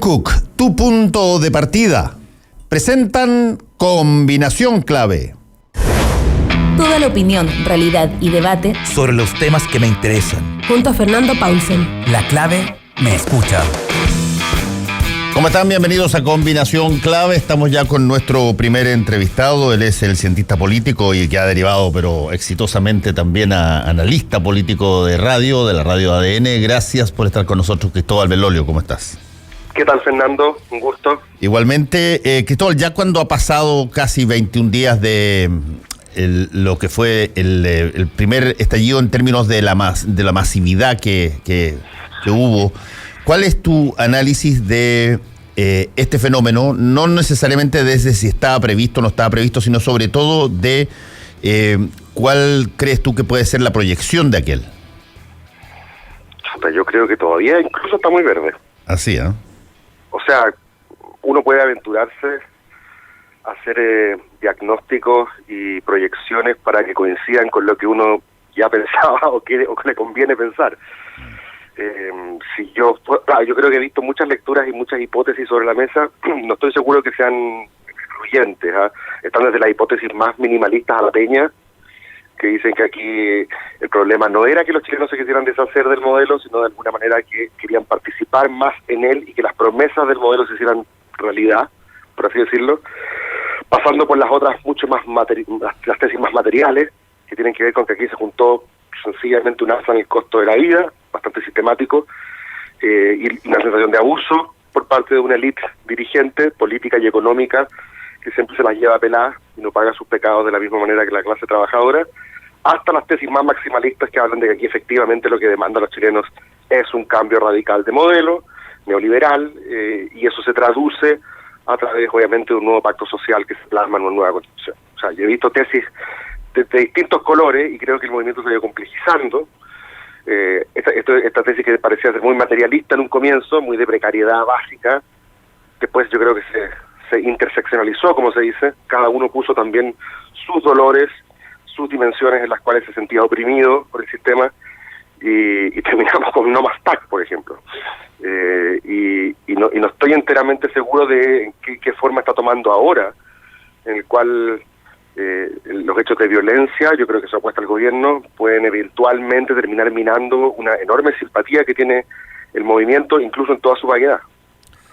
Cook, tu punto de partida. Presentan Combinación Clave. Toda la opinión, realidad y debate sobre los temas que me interesan. Junto a Fernando Paulsen. La clave me escucha. ¿Cómo están? Bienvenidos a Combinación Clave. Estamos ya con nuestro primer entrevistado. Él es el cientista político y que ha derivado, pero exitosamente también a analista político de radio, de la radio ADN. Gracias por estar con nosotros, Cristóbal Belolio. ¿Cómo estás? ¿Qué tal, Fernando? Un gusto. Igualmente, Cristóbal, ya cuando ha pasado casi 21 días de lo que fue el primer estallido en términos de la masividad que hubo, ¿cuál es tu análisis de este fenómeno? No necesariamente desde si estaba previsto o no estaba previsto, sino sobre todo de cuál crees tú que puede ser la proyección de aquel. Yo creo que todavía incluso está muy verde. Así, ¿eh? O sea, uno puede aventurarse a hacer diagnósticos y proyecciones para que coincidan con lo que uno ya pensaba o que le conviene pensar. Yo creo que he visto muchas lecturas y muchas hipótesis sobre la mesa. No estoy seguro que sean excluyentes. Están desde las hipótesis más minimalistas a la peña, que dicen que aquí el problema no era que los chilenos se quisieran deshacer del modelo, sino de alguna manera que querían participar más en él y que las promesas del modelo se hicieran realidad, por así decirlo, pasando por las otras mucho más las tesis más materiales, que tienen que ver con que aquí se juntó sencillamente un alza en el costo de la vida, bastante sistemático, y una sensación de abuso por parte de una élite dirigente, política y económica, que siempre se las lleva peladas y no paga sus pecados de la misma manera que la clase trabajadora, hasta las tesis más maximalistas que hablan de que aquí efectivamente lo que demandan los chilenos es un cambio radical de modelo, neoliberal, y eso se traduce a través, obviamente, de un nuevo pacto social que se plasma en una nueva constitución. O sea, yo he visto tesis de distintos colores y creo que el movimiento se ha ido complejizando. Esta tesis que parecía ser muy materialista en un comienzo, muy de precariedad básica, después yo creo que se interseccionalizó, como se dice, cada uno puso también sus dolores, sus dimensiones en las cuales se sentía oprimido por el sistema, y terminamos con No Más PAC, por ejemplo. Y no estoy enteramente seguro de qué forma está tomando ahora, en el cual los hechos de violencia, yo creo que se apuesta al gobierno, pueden eventualmente terminar minando una enorme simpatía que tiene el movimiento, incluso en toda su vaguedad.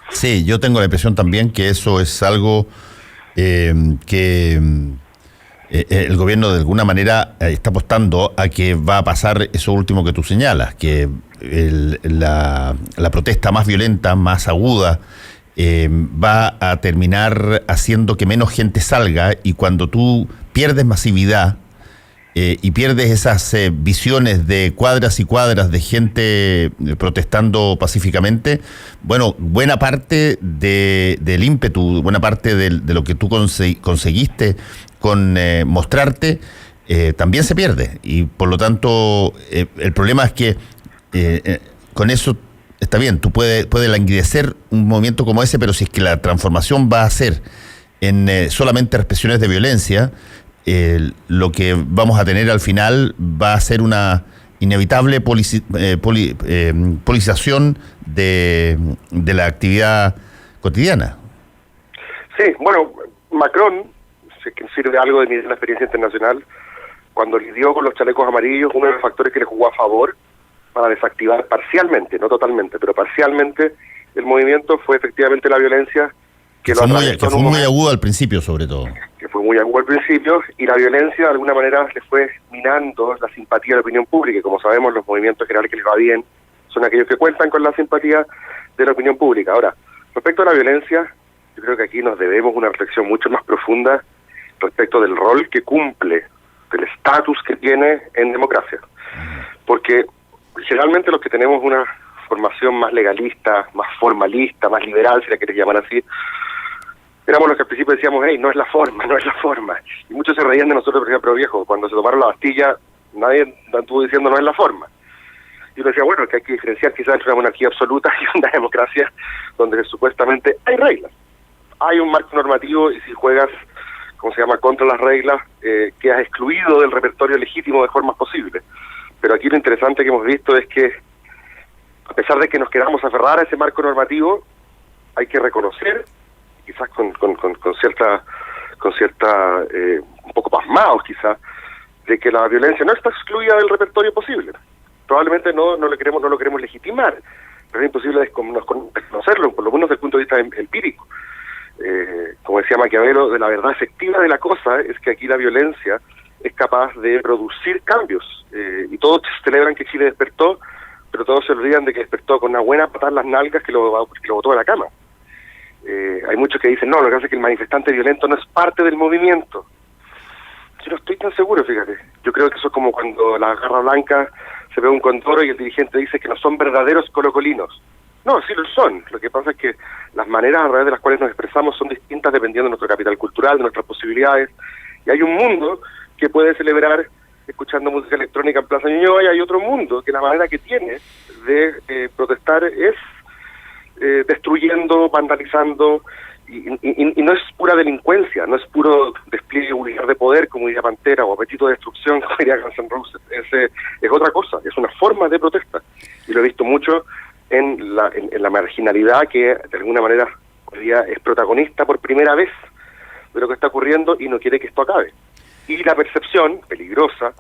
Sí, yo tengo la impresión también que eso es algo que el gobierno de alguna manera está apostando a que va a pasar eso último que tú señalas, que la protesta más violenta, más aguda, va a terminar haciendo que menos gente salga, y cuando tú pierdes masividad y pierdes esas visiones de cuadras y cuadras de gente protestando pacíficamente, bueno, buena parte del ímpetu, buena parte de lo que tú conseguiste con mostrarte, también se pierde. Y por lo tanto, el problema es que con eso está bien, tú puedes languidecer un movimiento como ese, pero si es que la transformación va a ser en solamente expresiones de violencia, lo que vamos a tener al final va a ser una inevitable politización de la actividad cotidiana. Sí, bueno, Macron, si es que sirve algo de la experiencia internacional, cuando lidió con los chalecos amarillos, uno de los factores que le jugó a favor para desactivar parcialmente, no totalmente, pero parcialmente el movimiento fue efectivamente la violencia que fue muy agudo al principio, sobre todo. Que fue muy agudo al principio, y la violencia de alguna manera le fue minando la simpatía de la opinión pública, y como sabemos, los movimientos generales que les va bien son aquellos que cuentan con la simpatía de la opinión pública. Ahora, respecto a la violencia, yo creo que aquí nos debemos una reflexión mucho más profunda respecto del rol que cumple, del estatus que tiene en democracia. Porque generalmente los que tenemos una formación más legalista, más formalista, más liberal, si la quieres llamar así, éramos los que al principio decíamos, hey, no es la forma. Y muchos se reían de nosotros, por ejemplo, viejo, cuando se tomaron la Bastilla, nadie estuvo diciendo no es la forma. Y uno decía, bueno, que hay que diferenciar quizás entre una monarquía absoluta y una democracia donde supuestamente hay reglas. Hay un marco normativo, y si juegas, contra las reglas, quedas excluido del repertorio legítimo de formas posibles. Pero aquí lo interesante que hemos visto es que, a pesar de que nos queramos aferrar a ese marco normativo, hay que reconocer, quizás con cierta un poco pasmados quizás, de que la violencia no está excluida del repertorio posible. Probablemente no lo queremos legitimar, pero es imposible desconocerlo, por lo menos desde el punto de vista empírico. Como decía Maquiavelo, de la verdad efectiva de la cosa es que aquí la violencia es capaz de producir cambios, y todos celebran que Chile despertó, pero todos se olvidan de que despertó con una buena patada en las nalgas que lo botó de la cama. Hay muchos que dicen, no, lo que hace es que el manifestante violento no es parte del movimiento. Yo no estoy tan seguro, fíjate. Yo creo que eso es como cuando la Garra Blanca se ve un condoro y el dirigente dice que no son verdaderos colocolinos. No, sí lo son. Lo que pasa es que las maneras a través de las cuales nos expresamos son distintas dependiendo de nuestro capital cultural, de nuestras posibilidades. Y hay un mundo que puede celebrar escuchando música electrónica en Plaza Ñuñoa, y hay otro mundo que la manera que tiene de protestar es destruyendo, vandalizando, y no es pura delincuencia, no es puro despliegue vulgar de poder, como diría Pantera, o apetito de destrucción, como diría Guns N' Roses. Es otra cosa, es una forma de protesta, y lo he visto mucho en la marginalidad que de alguna manera hoy día es protagonista por primera vez de lo que está ocurriendo y no quiere que esto acabe. Y la percepción peligrosa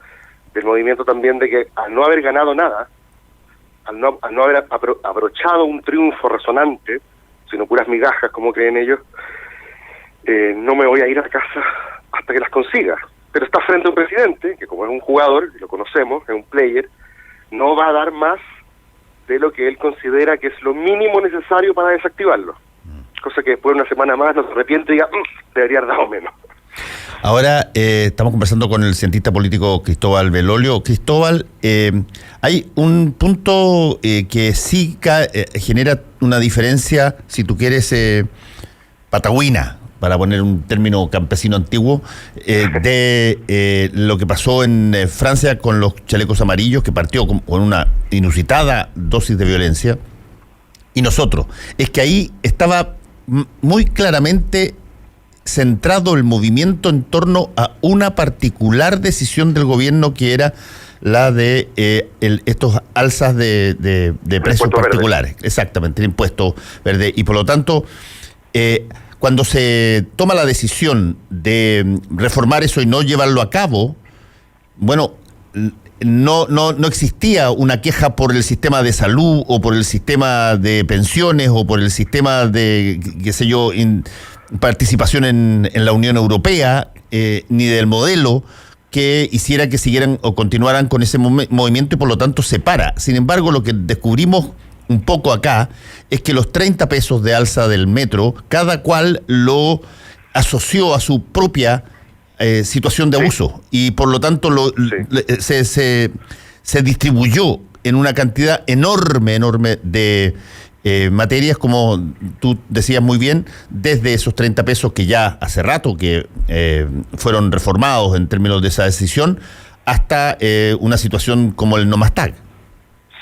del movimiento también de que al no haber ganado nada, al no haber abrochado un triunfo resonante, sino puras migajas como creen ellos, no me voy a ir a casa hasta que las consiga. Pero está frente a un presidente que, como es un jugador, y lo conocemos, es un player, no va a dar más de lo que él considera que es lo mínimo necesario para desactivarlo. Cosa que después de una semana más no se arrepiente y diga, debería haber dado menos. Ahora estamos conversando con el cientista político Cristóbal Belolio. Cristóbal, hay un punto que sí genera una diferencia, si tú quieres, patagüina, para poner un término campesino antiguo, de lo que pasó en Francia con los chalecos amarillos, que partió con una inusitada dosis de violencia, y nosotros. Es que ahí estaba muy claramente centrado el movimiento en torno a una particular decisión del gobierno, que era la de estos alzas de precios particulares. Verde. Exactamente, el impuesto verde. Y por lo tanto, cuando se toma la decisión de reformar eso y no llevarlo a cabo, bueno, no existía una queja por el sistema de salud o por el sistema de pensiones o por el sistema de, qué sé yo, participación en la Unión Europea, ni del modelo que hiciera que siguieran o continuaran con ese movimiento, y por lo tanto se para. Sin embargo, lo que descubrimos un poco acá es que los 30 pesos de alza del metro, cada cual lo asoció a su propia situación de abuso, y por lo tanto se distribuyó en una cantidad enorme de materias, como tú decías muy bien, desde esos 30 pesos que ya hace rato que fueron reformados en términos de esa decisión, hasta una situación como el no más tag.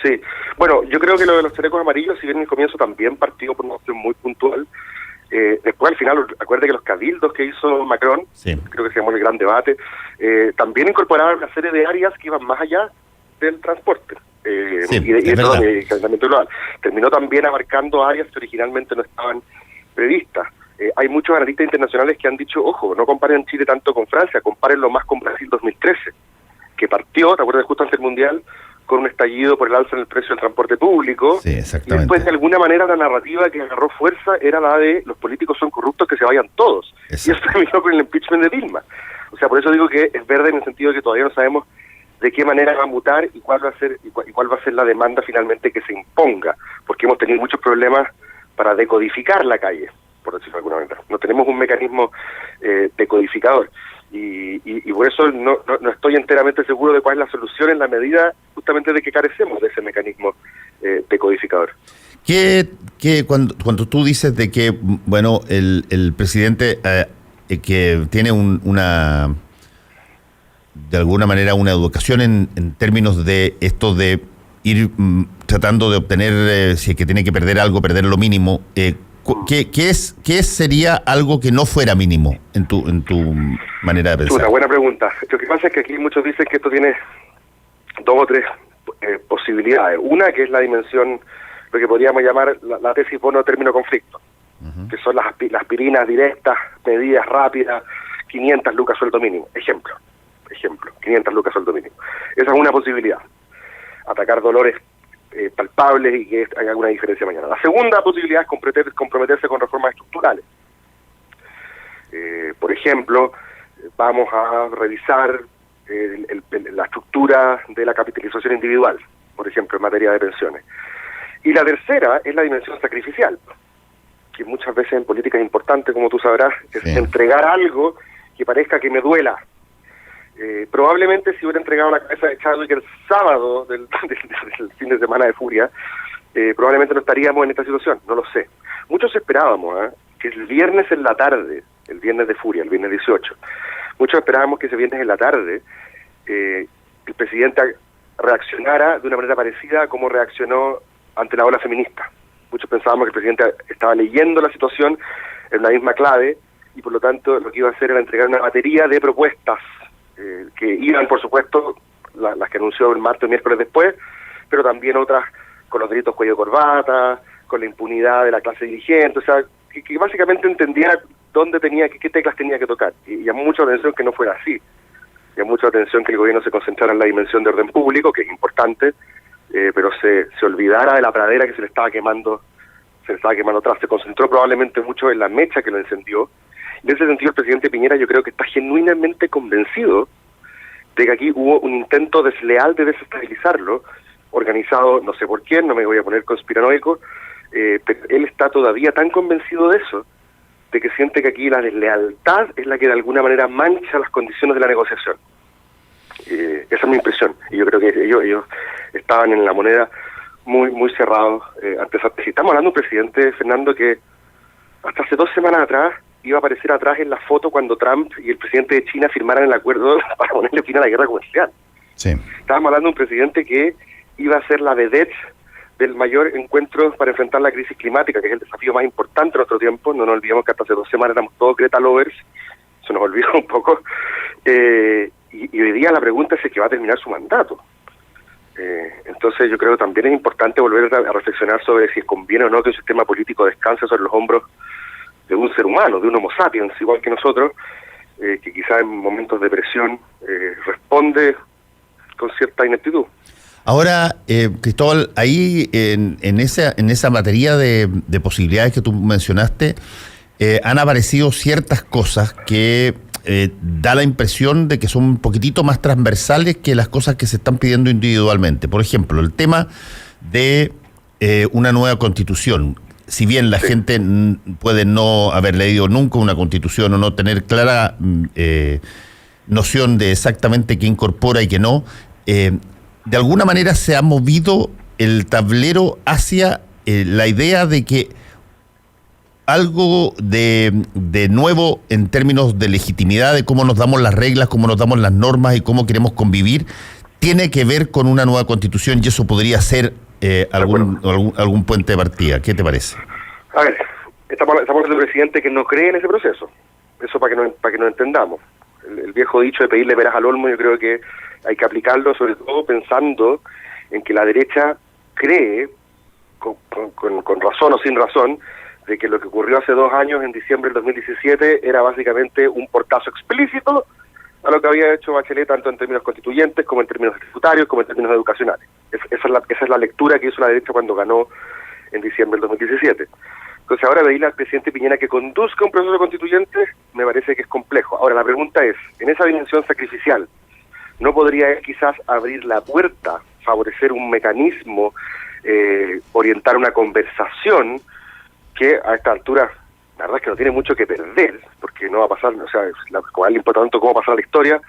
Sí, bueno, yo creo que lo de los chalecos amarillos, si bien en el comienzo también partió por una cuestión muy puntual, después al final, acuérdate que los cabildos que hizo Macron, sí, creo que se llamó el gran debate, también incorporaron una serie de áreas que iban más allá del transporte. Sí, y de calentamiento global. Terminó también abarcando áreas que originalmente no estaban previstas. Hay muchos analistas internacionales que han dicho, ojo, no comparen Chile tanto con Francia, compárenlo más con Brasil 2013, que partió, ¿te acuerdas?, justo antes del Mundial, con un estallido por el alza en el precio del transporte público. Sí, exactamente. Y después, de alguna manera, la narrativa que agarró fuerza era la de los políticos son corruptos, que se vayan todos. Exacto. Y eso terminó con el impeachment de Dilma. O sea, por eso digo que es verde en el sentido de que todavía no sabemos de qué manera va a mutar y cuál va a ser la demanda finalmente que se imponga, porque hemos tenido muchos problemas para decodificar la calle, por decirlo de alguna manera. No tenemos un mecanismo decodificador, y por eso no estoy enteramente seguro de cuál es la solución, en la medida justamente de que carecemos de ese mecanismo decodificador. Cuando tú dices de que, bueno, el presidente que tiene una de alguna manera una educación en términos de esto de ir tratando de obtener, si es que tiene que perder algo, perder lo mínimo, ¿qué sería algo que no fuera mínimo en tu manera de pensar? Una buena pregunta. Lo que pasa es que aquí muchos dicen que esto tiene dos o tres posibilidades. Una, que es la dimensión, lo que podríamos llamar la tesis bono término conflicto. son las aspirinas directas, medidas rápidas, 500 lucas sueldo mínimo, ejemplo, 500 lucas sueldo mínimo. Esa es una posibilidad, atacar dolores palpables y que haya alguna diferencia mañana. La segunda posibilidad es comprometerse con reformas estructurales. Por ejemplo, vamos a revisar la estructura de la capitalización individual, por ejemplo, en materia de pensiones. Y la tercera es la dimensión sacrificial, que muchas veces en política es importante, como tú sabrás, es entregar algo que parezca que me duela. Probablemente si hubiera entregado la cabeza de Chadwick el sábado del fin de semana de Furia, probablemente no estaríamos en esta situación, no lo sé. Muchos esperábamos que el viernes en la tarde, el viernes de Furia, el viernes 18, muchos esperábamos que ese viernes en la tarde el presidente reaccionara de una manera parecida a como reaccionó ante la ola feminista. Muchos pensábamos que el presidente estaba leyendo la situación en la misma clave y por lo tanto lo que iba a hacer era entregar una batería de propuestas que iban, por supuesto, las que anunció el martes o miércoles después, pero también otras con los delitos cuello de corbata, con la impunidad de la clase dirigente, o sea, que básicamente entendía dónde tenía, qué teclas tenía que tocar. Y llamó mucho la atención que no fuera así. Llamó mucho la atención que el gobierno se concentrara en la dimensión de orden público, que es importante, pero se olvidara de la pradera que se le estaba quemando atrás. Se concentró probablemente mucho en la mecha que lo encendió. En ese sentido, el presidente Piñera yo creo que está genuinamente convencido de que aquí hubo un intento desleal de desestabilizarlo, organizado no sé por quién, no me voy a poner conspiranoico, pero él está todavía tan convencido de eso, de que siente que aquí la deslealtad es la que de alguna manera mancha las condiciones de la negociación. Esa es mi impresión, y yo creo que ellos estaban en la moneda muy cerrados ante esa tesis. Estamos hablando de un presidente, Fernando, que hasta hace 2 semanas atrás iba a aparecer atrás en la foto cuando Trump y el presidente de China firmaran el acuerdo para ponerle fin a la guerra comercial. Sí. Estábamos hablando de un presidente que iba a ser la vedette del mayor encuentro para enfrentar la crisis climática, que es el desafío más importante de nuestro tiempo. No nos olvidemos que hasta hace 2 semanas éramos todos Greta lovers, se nos olvidó un poco, y hoy día la pregunta es si que va a terminar su mandato. Entonces yo creo que también es importante volver a reflexionar sobre si conviene o no que un sistema político descanse sobre los hombros de un ser humano, de un homo sapiens, igual que nosotros, que quizá en momentos de presión responde con cierta ineptitud. Ahora, Cristóbal, ahí en esa batería de posibilidades que tú mencionaste, han aparecido ciertas cosas que da la impresión de que son un poquitito más transversales que las cosas que se están pidiendo individualmente. Por ejemplo, el tema de una nueva constitución. Si bien la gente puede no haber leído nunca una constitución o no tener clara noción de exactamente qué incorpora y qué no, de alguna manera se ha movido el tablero hacia la idea de que algo de nuevo en términos de legitimidad, de cómo nos damos las reglas, cómo nos damos las normas y cómo queremos convivir, tiene que ver con una nueva constitución y eso podría ser algún puente de partida. ¿Qué te parece? A ver, estamos hablando de un presidente que no cree en ese proceso. Eso para que nos entendamos. El viejo dicho de pedirle peras al olmo, yo creo que hay que aplicarlo, sobre todo pensando en que la derecha cree, con razón o sin razón, de que lo que ocurrió hace 2 años, en diciembre del 2017, era básicamente un portazo explícito a lo que había hecho Bachelet, tanto en términos constituyentes, como en términos tributarios, como en términos educacionales. Esa es la lectura que hizo la derecha cuando ganó en diciembre del 2017. Entonces ahora pedirle al presidente Piñera que conduzca un proceso constituyente me parece que es complejo. Ahora la pregunta es, en esa dimensión sacrificial, ¿no podría él quizás abrir la puerta, favorecer un mecanismo, orientar una conversación que a esta altura, la verdad es que no tiene mucho que perder, porque no va a pasar, o sea, como a él le importa tanto cómo pasar la historia,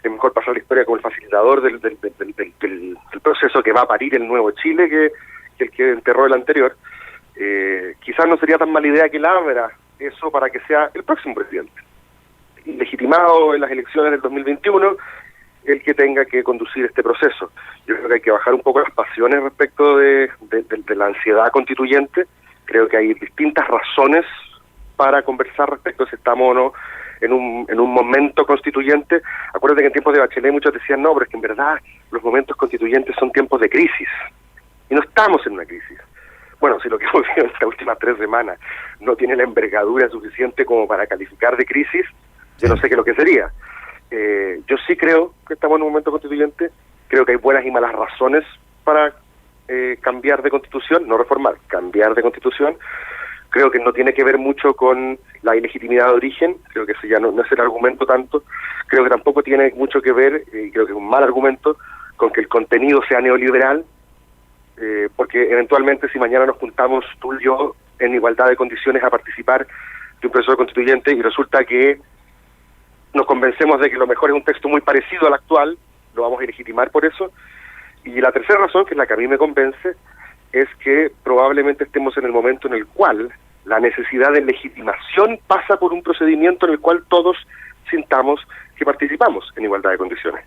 es mejor pasar la historia como el facilitador del proceso que va a parir el nuevo Chile que el que enterró el anterior. Quizás no sería tan mala idea que él abra eso para que sea el próximo presidente, legitimado en las elecciones del 2021, el que tenga que conducir este proceso. Yo creo que hay que bajar un poco las pasiones respecto de la ansiedad constituyente. Creo que hay distintas razones para conversar respecto a si estamos o no en un momento constituyente. Acuérdate que en tiempos de Bachelet muchos decían, no, pero es que en verdad los momentos constituyentes son tiempos de crisis. Y no estamos en una crisis. bueno, si lo que hemos visto en estas últimas 3 semanas no tiene la envergadura suficiente como para calificar de crisis, yo no sé qué es lo que sería. Yo sí creo que estamos en un momento constituyente, creo que hay buenas y malas razones para cambiar de constitución, no reformar, cambiar de constitución. Creo que no tiene que ver mucho con la ilegitimidad de origen, creo que eso ya no es el argumento tanto. Creo que tampoco tiene mucho que ver, y creo que es un mal argumento, con que el contenido sea neoliberal, porque eventualmente si mañana nos juntamos tú y yo en igualdad de condiciones a participar de un proceso constituyente y resulta que nos convencemos de que lo mejor es un texto muy parecido al actual, lo vamos a legitimar por eso. Y la tercera razón, que es la que a mí me convence, es que probablemente estemos en el momento en el cual la necesidad de legitimación pasa por un procedimiento en el cual todos sintamos que participamos en igualdad de condiciones.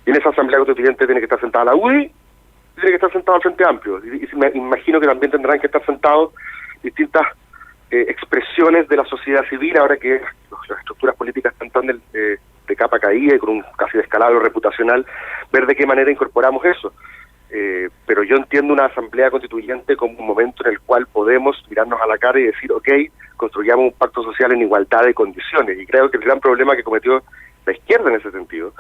Y en esa Asamblea Constituyente tiene que estar sentada la UDI, y tiene que estar sentado el Frente Amplio. Y me imagino que también tendrán que estar sentados distintas expresiones de la sociedad civil, ahora que las estructuras políticas están tan de capa caída y con un casi descalabro reputacional, ver de qué manera incorporamos eso. Pero yo entiendo una asamblea constituyente como un momento en el cual podemos mirarnos a la cara y decir, ok, construyamos un pacto social en igualdad de condiciones. Y creo que el gran problema que cometió la izquierda en ese sentido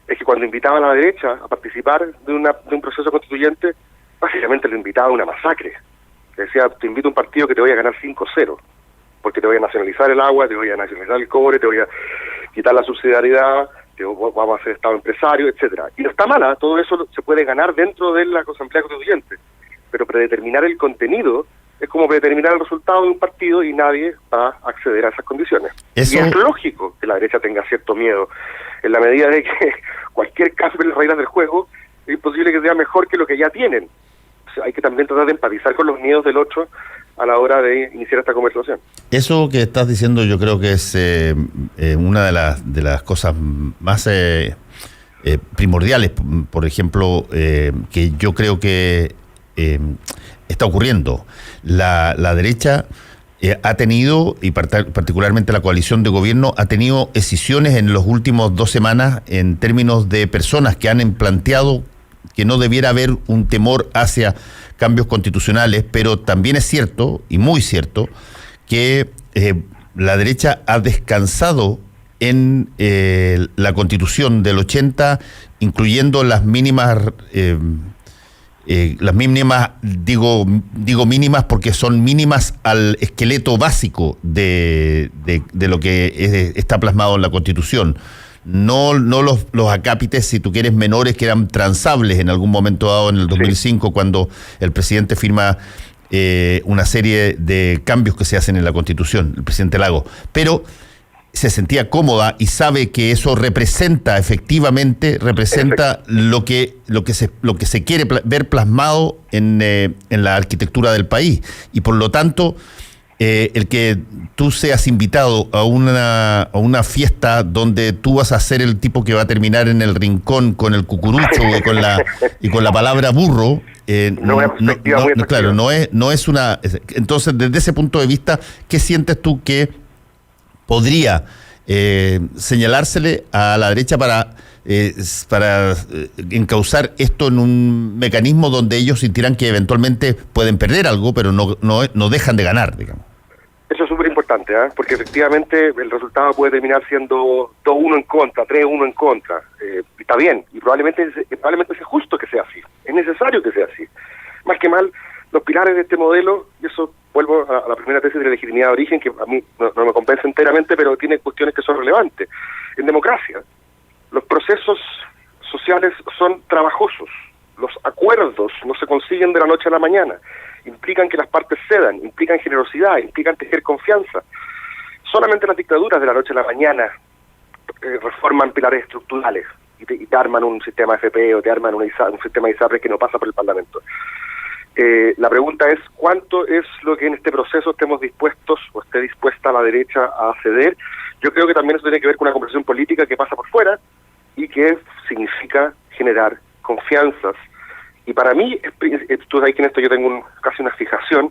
es que cuando invitaba a la derecha a participar de un proceso constituyente, básicamente lo invitaba a una masacre. Le decía, te invito a un partido que te voy a ganar 5-0, porque te voy a nacionalizar el agua, te voy a nacionalizar el cobre, te voy a quitar la subsidiariedad, vamos a hacer Estado empresario, etcétera. Y no está mala, todo eso se puede ganar dentro de la Asamblea Constituyente, pero predeterminar el contenido es como predeterminar el resultado de un partido y nadie va a acceder a esas condiciones. Eso... Y es lógico que la derecha tenga cierto miedo, en la medida de que cualquier cambio en las reglas del juego es imposible que sea mejor que lo que ya tienen. O sea, hay que también tratar de empatizar con los miedos del otro a la hora de iniciar esta conversación. Eso que estás diciendo yo creo que es una de las cosas más primordiales, por ejemplo, que yo creo que está ocurriendo. La derecha ha tenido, y particularmente la coalición de gobierno, ha tenido escisiones en los últimos 2 semanas en términos de personas que han planteado que no debiera haber un temor hacia cambios constitucionales, pero también es cierto, y muy cierto, que la derecha ha descansado en la Constitución del 80, incluyendo las mínimas, digo mínimas porque son mínimas al esqueleto básico de lo que está plasmado en la Constitución. No los acápites, si tú quieres, menores que eran transables en algún momento dado en el 2005, sí, cuando el presidente firma una serie de cambios que se hacen en la Constitución, el presidente Lagos. Pero se sentía cómoda y sabe que eso efectivamente representa lo que se quiere ver plasmado en la arquitectura del país. Y por lo tanto, el que tú seas invitado a una fiesta donde tú vas a ser el tipo que va a terminar en el rincón con el cucurucho y con la palabra burro, claro, no es una... Entonces, desde ese punto de vista, ¿qué sientes tú que podría señalársele a la derecha para encauzar esto en un mecanismo donde ellos sentirán que eventualmente pueden perder algo, pero no dejan de ganar, digamos? Eso es súper importante, porque efectivamente el resultado puede terminar siendo 2-1 en contra, 3-1 en contra. Está bien, y probablemente sea justo que sea así, es necesario que sea así. Más que mal, los pilares de este modelo, y eso vuelvo a la primera tesis de la legitimidad de origen, que a mí no me convence enteramente, pero tiene cuestiones que son relevantes. En democracia, los procesos sociales son trabajosos, los acuerdos no se consiguen de la noche a la mañana, implican que las partes cedan, implican generosidad, implican tejer confianza. Solamente las dictaduras de la noche a la mañana reforman pilares estructurales y te arman un sistema FP o te arman un sistema de ISAPRES que no pasa por el Parlamento. La pregunta es, ¿cuánto es lo que en este proceso estemos dispuestos o esté dispuesta la derecha a ceder? Yo creo que también eso tiene que ver con una conversación política que pasa por fuera y que significa generar confianzas. Y para mí, tú sabes que en esto yo tengo casi una fijación,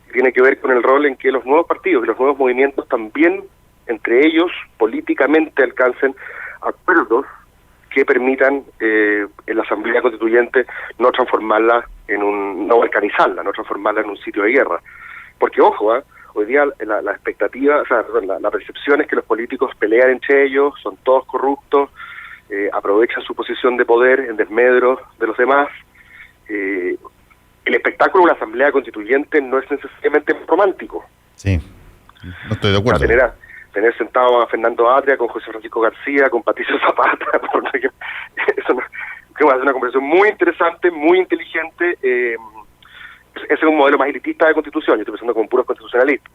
que tiene que ver con el rol en que los nuevos partidos y los nuevos movimientos también, entre ellos, políticamente alcancen acuerdos que permitan en la Asamblea Constituyente no transformarla no balcanizarla, no transformarla en un sitio de guerra. Porque, ojo, hoy día la expectativa, o sea, perdón, la percepción es que los políticos pelean entre ellos, son todos corruptos, aprovechan su posición de poder en desmedro de los demás. El espectáculo de una Asamblea Constituyente no es necesariamente romántico. Sí, no estoy de acuerdo. O sea, tener sentado a Fernando Atria, con José Francisco García, con Patricio Zapata, eso es una conversación muy interesante, muy inteligente. Ese es un modelo más elitista de constitución. Yo estoy pensando como puros constitucionalistas,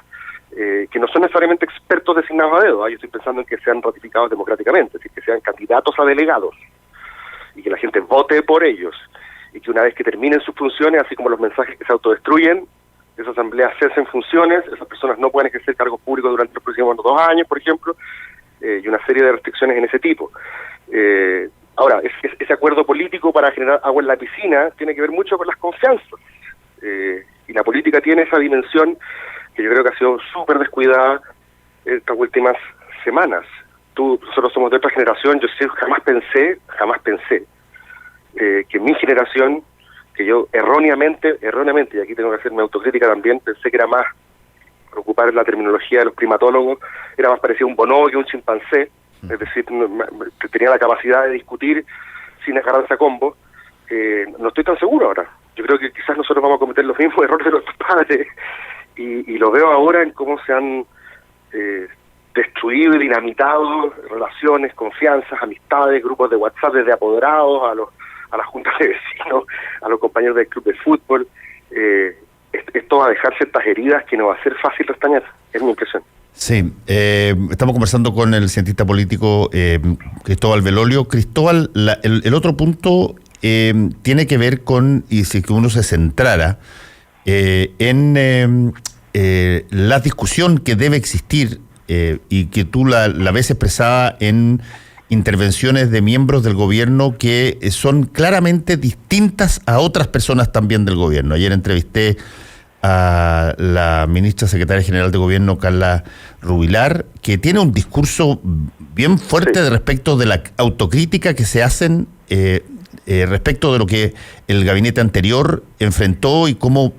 que no son necesariamente expertos designados a dedo. Yo estoy pensando en que sean ratificados democráticamente, es decir, que sean candidatos a delegados y que la gente vote por ellos, y que una vez que terminen sus funciones, así como los mensajes que se autodestruyen, esa asamblea cese en funciones, esas personas no pueden ejercer cargos públicos durante los próximos 2 años, por ejemplo, y una serie de restricciones en ese tipo. Ahora, ese acuerdo político para generar agua en la piscina tiene que ver mucho con las confianzas, y la política tiene esa dimensión que yo creo que ha sido súper descuidada estas últimas semanas. Nosotros somos de otra generación. Yo jamás pensé que mi generación, que yo erróneamente, y aquí tengo que hacerme autocrítica también, pensé que era más, por ocupar la terminología de los primatólogos, era más parecido a un bonobo que a un chimpancé, es decir, tenía la capacidad de discutir sin agarrarse a combo. No estoy tan seguro ahora. Yo creo que quizás nosotros vamos a cometer los mismos errores de nuestros padres, y lo veo ahora en cómo se han destruido y dinamitado relaciones, confianzas, amistades, grupos de WhatsApp, desde apoderados a las juntas de vecinos, a los compañeros del club de fútbol. Esto va a dejar ciertas heridas que no va a ser fácil restañar, es mi impresión. Sí, estamos conversando con el cientista político Cristóbal Belolio. Cristóbal, el otro punto tiene que ver con, y si que uno se centrara en la discusión que debe existir y que tú la ves expresada en intervenciones de miembros del gobierno que son claramente distintas a otras personas también del gobierno. Ayer entrevisté a la ministra secretaria general de gobierno, Carla Rubilar, que tiene un discurso bien fuerte respecto de la autocrítica que se hacen respecto de lo que el gabinete anterior enfrentó y cómo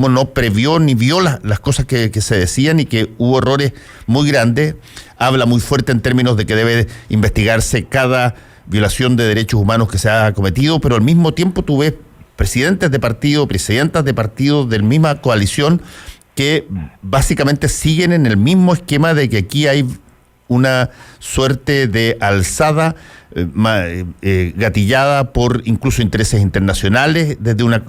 no previó ni vio las cosas que se decían, y que hubo errores muy grandes. Habla muy fuerte en términos de que debe investigarse cada violación de derechos humanos que se ha cometido, pero al mismo tiempo tú ves presidentes de partido, presidentas de partidos de la misma coalición que básicamente siguen en el mismo esquema de que aquí hay una suerte de alzada gatillada por incluso intereses internacionales desde una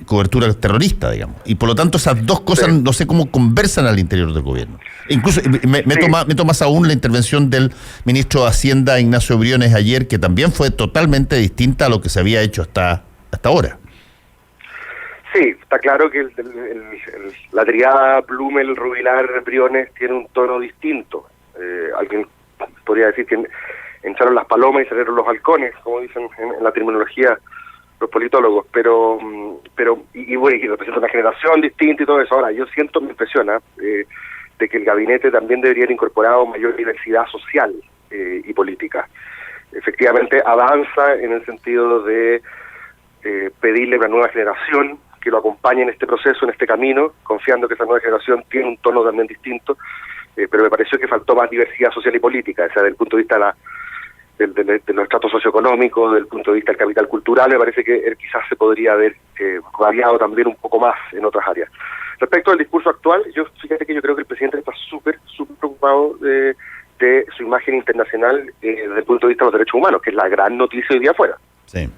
cobertura terrorista, digamos. Y por lo tanto esas dos cosas no sé cómo conversan al interior del gobierno. Incluso meto más aún la intervención del ministro de Hacienda, Ignacio Briones, ayer, que también fue totalmente distinta a lo que se había hecho hasta ahora. Sí, está claro que la triada Blumel, Rubilar, Briones tiene un tono distinto. Alguien podría decir que entraron las palomas y salieron los halcones, como dicen en la terminología los politólogos, pero y bueno, y representa una generación distinta y todo eso. Ahora, yo siento, me impresiona, de que el gabinete también debería haber incorporado mayor diversidad social y política. Efectivamente, avanza en el sentido de pedirle a una nueva generación que lo acompañe en este proceso, en este camino, confiando que esa nueva generación tiene un tono también distinto, pero me pareció que faltó más diversidad social y política, o sea, desde el punto de vista de los estratos socioeconómicos, desde el punto de vista del capital cultural. Me parece que él quizás se podría haber variado también un poco más en otras áreas. Respecto al discurso actual, fíjate que yo creo que el presidente está súper preocupado de su imagen internacional desde el punto de vista de los derechos humanos, que es la gran noticia hoy día afuera. Sí.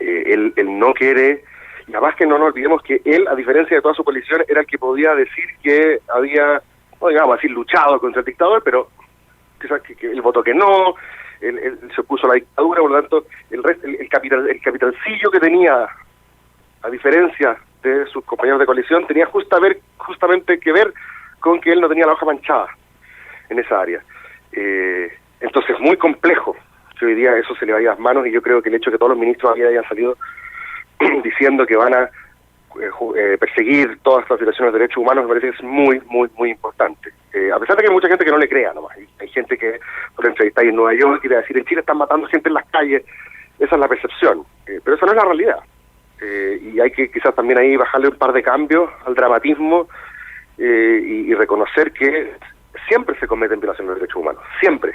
Él no quiere, y además que no nos olvidemos que él, a diferencia de toda su coalición, era el que podía decir que había, no digamos así, luchado contra el dictador, pero quizás que él votó que no, él se opuso a la dictadura. Por lo tanto, el capitalcillo que tenía, a diferencia de sus compañeros de coalición, tenía justamente que ver con que él no tenía la hoja manchada en esa área. Entonces, muy complejo que hoy día eso se le vaya a las manos, y yo creo que el hecho de que todos los ministros hayan salido diciendo que van a perseguir todas estas violaciones de derechos humanos me parece que es muy importante. A pesar de que hay mucha gente que no le crea nomás, hay gente que por entrevistar en Nueva York y de decir en Chile están matando gente en las calles. Esa es la percepción, pero esa no es la realidad. Y hay que quizás también ahí bajarle un par de cambios al dramatismo y reconocer que siempre se cometen violaciones de los derechos humanos, siempre.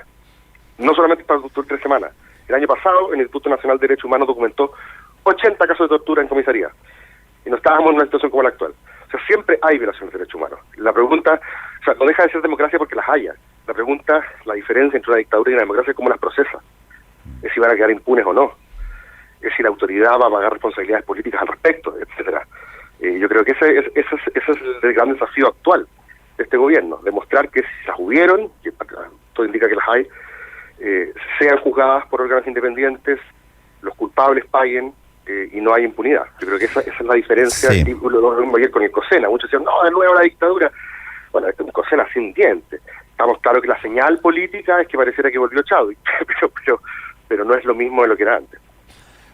No solamente para las 3 semanas. El año pasado el Instituto Nacional de Derechos Humanos documentó 80 casos de tortura en comisaría. Y no estábamos en una situación como la actual. O sea, siempre hay violaciones de derechos humanos. La pregunta, o sea, no deja de ser democracia porque las haya. La pregunta, la diferencia entre una dictadura y una democracia es cómo las procesa. Es si van a quedar impunes o no. Es si la autoridad va a pagar responsabilidades políticas al respecto, etcétera. Yo creo que ese es el gran desafío actual de este gobierno. Demostrar que si las hubieron, que todo indica que las hay, sean juzgadas por órganos independientes, los culpables paguen, y no hay impunidad. Yo creo que esa es la diferencia. Sí. Y lo vimos ayer con el COSENA. Muchos decían, no, de nuevo la dictadura. Bueno, este es un COSENA sin dientes. Estamos claros que la señal política es que pareciera que volvió Chadwick, pero no es lo mismo de lo que era antes.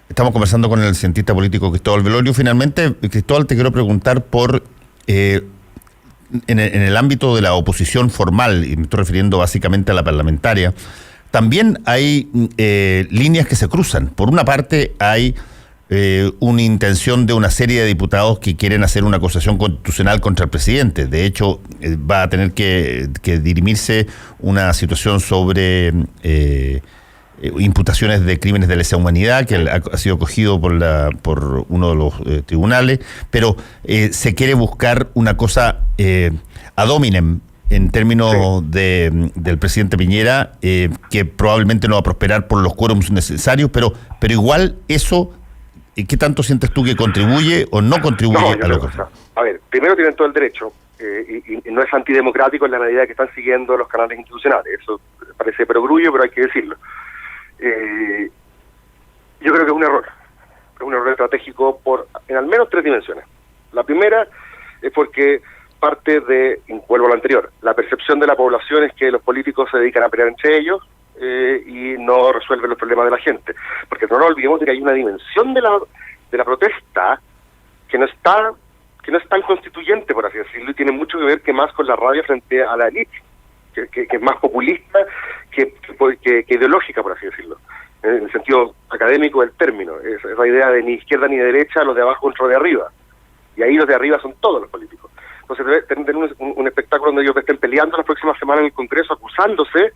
Estamos conversando con el cientista político Cristóbal Velorio. Finalmente, Cristóbal, te quiero preguntar por en el ámbito de la oposición formal, y me estoy refiriendo básicamente a la parlamentaria, también hay líneas que se cruzan. Por una parte, hay una intención de una serie de diputados que quieren hacer una acusación constitucional contra el presidente. De hecho, va a tener que dirimirse una situación sobre imputaciones de crímenes de lesa humanidad, que ha sido cogido por uno de los tribunales, pero se quiere buscar una cosa ad hominem en términos del presidente Piñera, que probablemente no va a prosperar por los quórums necesarios, pero igual eso, ¿qué tanto sientes tú que contribuye o no contribuye a lo que... A ver, primero tienen todo el derecho, y no es antidemocrático en la medida que están siguiendo los canales institucionales. Eso parece perogrullo, pero hay que decirlo. Yo creo que es un error estratégico en al menos 3 dimensiones. La primera es porque parte de, vuelvo a lo anterior, la percepción de la población es que los políticos se dedican a pelear entre ellos y no resuelven los problemas de la gente. Porque no nos olvidemos de que hay una dimensión de la protesta que no es tan constituyente, por así decirlo, y tiene mucho que ver que más con la rabia frente a la élite, que es más populista que ideológica, por así decirlo, en el sentido académico del término. Es la idea de ni izquierda ni derecha, los de abajo contra los de arriba. Y ahí los de arriba son todos los políticos. Entonces, tener un espectáculo donde ellos estén peleando las próximas semanas en el Congreso, acusándose,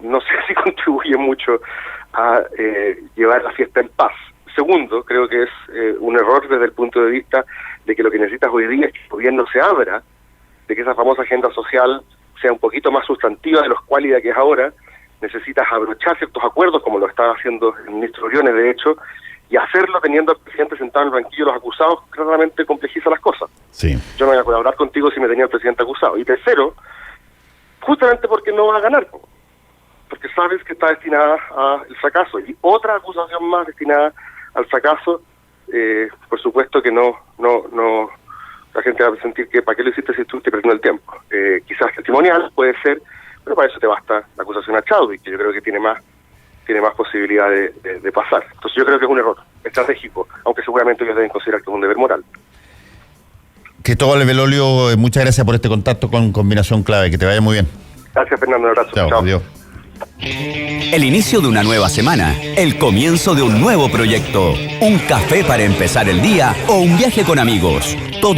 no sé si contribuye mucho a llevar la fiesta en paz. Segundo, creo que es un error desde el punto de vista de que lo que necesitas hoy día es que el gobierno se abra, de que esa famosa agenda social sea un poquito más sustantiva de lo escuálida que es ahora. Necesitas abrochar ciertos acuerdos, como lo está haciendo el ministro Briones, de hecho, y hacerlo teniendo al presidente sentado en el banquillo de los acusados, claramente complejiza las cosas. Sí. Yo no voy a colaborar contigo si me tenía el presidente acusado. Y tercero, justamente porque no va a ganar, porque sabes que está destinada al fracaso. Y otra acusación más destinada al fracaso, por supuesto que no la gente va a sentir que ¿para qué lo hiciste si estuviste perdiendo el tiempo? Quizás testimonial puede ser, pero para eso te basta la acusación a Chadwick, que yo creo que tiene más posibilidad de pasar. Entonces yo creo que es un error estratégico, aunque seguramente ellos deben considerar que es un deber moral. Cristóbal Velorio, muchas gracias por este contacto con Combinación Clave, que te vaya muy bien. Gracias, Fernando, un abrazo. Chao. Adiós. El inicio de una nueva semana, el comienzo de un nuevo proyecto, un café para empezar el día o un viaje con amigos. Todo